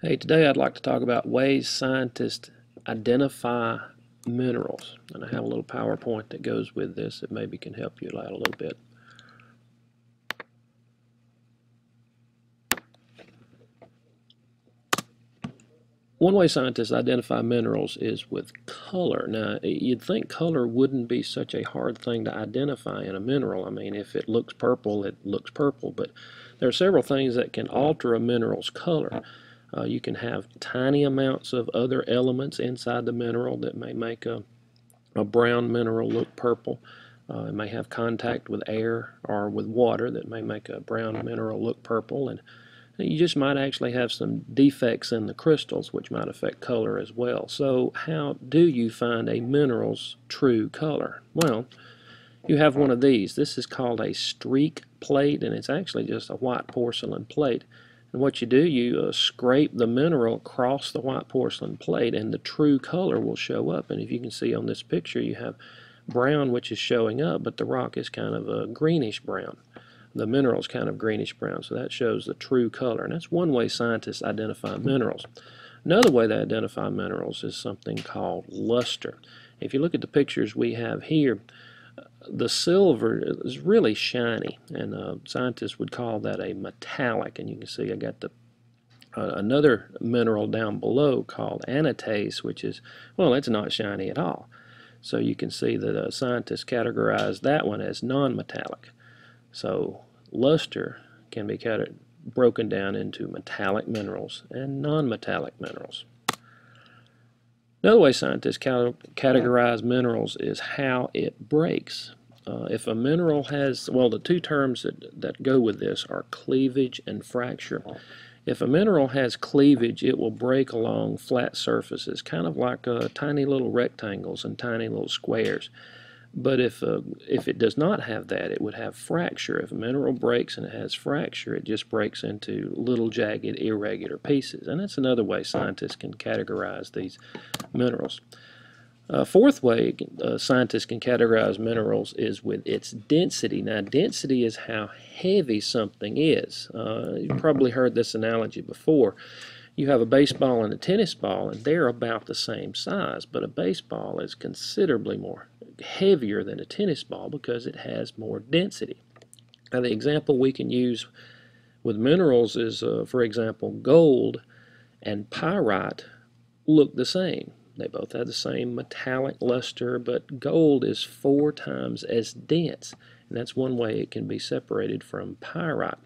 Hey, today I'd like to talk about ways scientists identify minerals. And I have a little PowerPoint that goes with this that maybe can help you out a little bit. One way scientists identify minerals is with color. Now, you'd think color wouldn't be such a hard thing to identify in a mineral. I mean, if it looks purple, it looks purple. But there are several things that can alter a mineral's color. You can have tiny amounts of other elements inside the mineral that may make a brown mineral look purple. It may have contact with air or with water that may make a brown mineral look purple. And you just might actually have some defects in the crystals which might affect color as well. So how do you find a mineral's true color? Well, you have one of these. This is called a streak plate, and it's actually just a white porcelain plate. And what you do, you scrape the mineral across the white porcelain plate, and the true color will show up. And if you can see on this picture, you have brown, which is showing up, but the rock is kind of a greenish brown. The mineral is kind of greenish brown, so that shows the true color. And that's one way scientists identify minerals. Another way they identify minerals is something called luster. If you look at the pictures we have here, the silver is really shiny, and scientists would call that a metallic. And you can see I got another mineral down below called anatase, which is, well, it's not shiny at all. So you can see that scientists categorize that one as non-metallic. So luster can be broken down into metallic minerals and non-metallic minerals. Another way scientists categorize minerals is how it breaks. If a mineral has, well, the two terms that go with this are cleavage and fracture. If a mineral has cleavage, it will break along flat surfaces, kind of like tiny little rectangles and tiny little squares. But if it does not have that, it would have fracture. If a mineral breaks and it has fracture, it just breaks into little jagged, irregular pieces. And that's another way scientists can categorize these minerals. Fourth way scientists can categorize minerals is with its density. Now, density is how heavy something is. You've probably heard this analogy before. You have a baseball and a tennis ball, and they're about the same size, but a baseball is considerably more heavier than a tennis ball because it has more density. Now, the example we can use with minerals is, for example, gold and pyrite look the same. They both have the same metallic luster, but gold is 4 times as dense, and that's one way it can be separated from pyrite.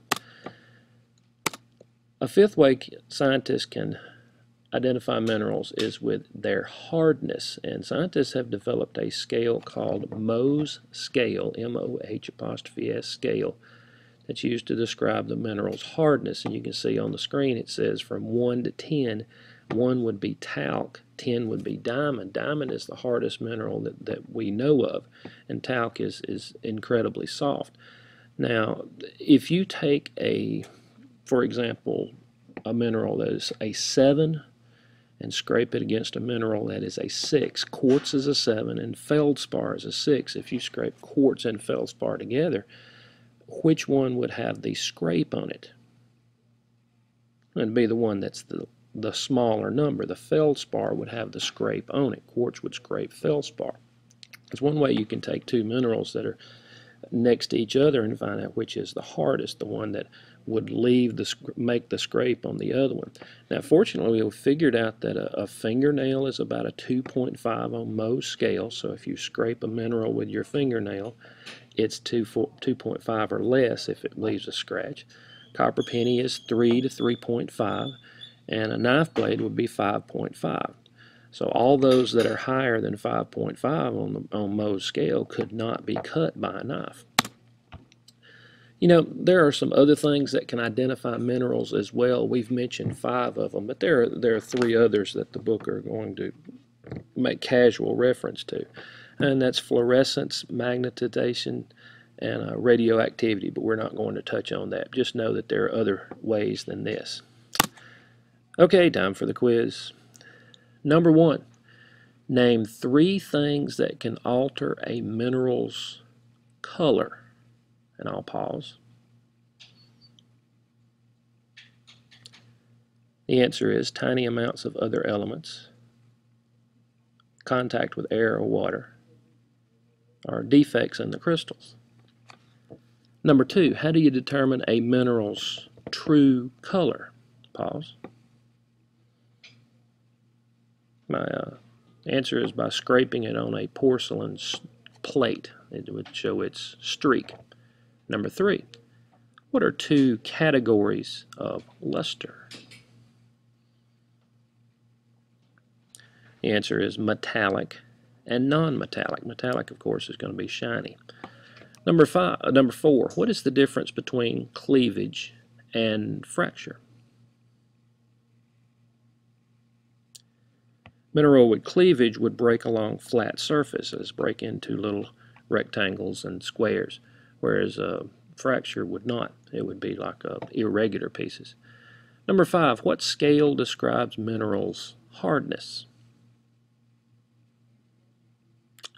A fifth way scientists can identify minerals is with their hardness, and scientists have developed a scale called Mohs scale, M-O-H' scale, that's used to describe the mineral's hardness. And you can see on the screen it says from 1 to 10. 1 would be talc, 10 would be diamond. Diamond is the hardest mineral that we know of, and talc is incredibly soft. Now, if you take for example, a mineral that is a 7 and scrape it against a mineral that is a 6. Quartz is a 7 and feldspar is a 6. If you scrape quartz and feldspar together, which one would have the scrape on it? It'd be the one that's the smaller number. The feldspar would have the scrape on it. Quartz would scrape feldspar. It's one way you can take two minerals that are next to each other and find out which is the hardest, the one that would make the scrape on the other one. Now, fortunately, we figured out that a fingernail is about a 2.5 on Mohs scale. So if you scrape a mineral with your fingernail, it's 2.5 or less if it leaves a scratch. Copper penny is 3 to 3.5, and a knife blade would be 5.5. So all those that are higher than 5.5 on Mohs scale could not be cut by a knife. You know, there are some other things that can identify minerals as well. We've mentioned 5 of them, but there are 3 others that the book are going to make casual reference to. And that's fluorescence, magnetization, and radioactivity, but we're not going to touch on that. Just know that there are other ways than this. Okay, time for the quiz. Number 1, name 3 things that can alter a mineral's color. And I'll pause. The answer is tiny amounts of other elements, contact with air or water, or defects in the crystals. Number 2, how do you determine a mineral's true color? Pause. My answer is by scraping it on a porcelain plate. It would show its streak. Number 3, what are 2 categories of luster? The answer is metallic and non-metallic. Metallic, of course, is going to be shiny. Number 4, what is the difference between cleavage and fracture? Mineral with cleavage would break along flat surfaces, break into little rectangles and squares, whereas a fracture would not. It would be like irregular pieces. Number 5, what scale describes minerals' hardness?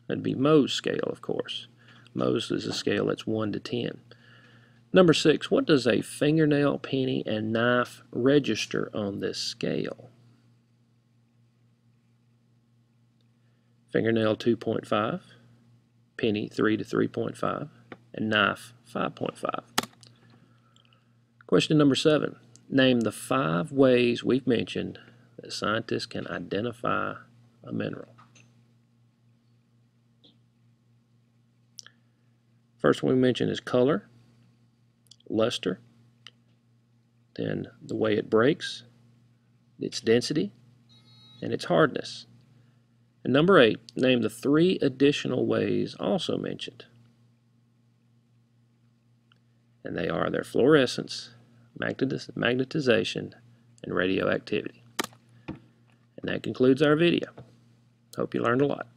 That'd be Mohs scale, of course. Mohs is a scale that's 1 to 10. Number 6, what does a fingernail, penny, and knife register on this scale? Fingernail 2.5, penny 3 to 3.5, and knife 5.5. Question number 7. Name the 5 ways we've mentioned that scientists can identify a mineral. First one we mentioned is color, luster, then the way it breaks, its density, and its hardness. And number 8, name the 3 additional ways also mentioned. And they are their fluorescence, magnetization, and radioactivity. And that concludes our video. Hope you learned a lot.